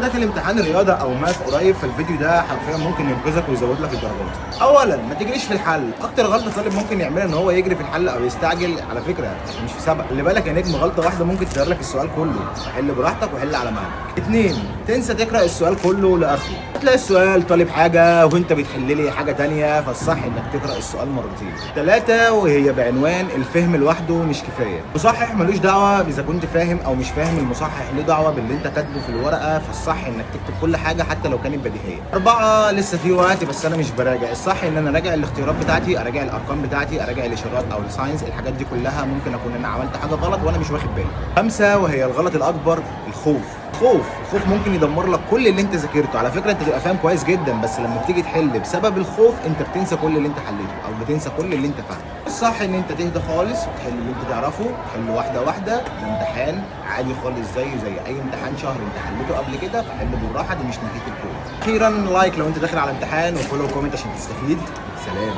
داخل امتحان رياضه او ماث قريب، فالفيديو ده حرفيا ممكن ينقذك ويزود لك الدرجات. اولا ما تجريش في الحل، اكتر غلطه طالب ممكن يعملها ان هو يجري في الحل او يستعجل، على فكره مش في سبق، خلي بالك يا نجم غلطه واحده ممكن تغير لك السؤال كله، فحل براحتك وحل على مهلك. 2 تنسى تقرا السؤال كله لاخره، تلاقي السؤال طالب حاجه وانت بتحل لي حاجه ثانيه، فالصح انك تقرا السؤال مرتين. 3 وهي بعنوان الفهم لوحده مش كفايه، المصحح ملوش دعوه اذا كنت فاهم او مش فاهم، المصحح له دعوه باللي انت كاتبه في الورقه، فالصح انك تكتب كل حاجه حتى لو كانت بديهيه. 4 لسه في وقت بس انا مش براجع، الصح ان انا اراجع الاختيارات بتاعتي، اراجع الارقام بتاعتي، اراجع الاشارات او الساينز، الحاجات دي كلها ممكن اكون انا عملت حاجه غلط وانا مش واخد بالي. 5 وهي الغلط الاكبر، الخوف. الخوف ممكن يدمر لك كل اللي انت ذاكرته، على فكره انت تبقى فاهم كويس جدا بس لما بتيجي تحل بسبب الخوف انت بتنسى كل اللي انت حليته او بتنسى كل اللي انت فاهمه. الصح ان انت تهدى خالص وتحل اللي انت تعرفه، تحل واحده واحده، ده امتحان عادي خالص زيه زي اي امتحان شهر انت حليته قبل كده، فحل بالراحه، دي مش نهايه الكون. اخيرا لايك لو انت داخل على امتحان، وفولو وكومنت عشان تستفيد. سلام.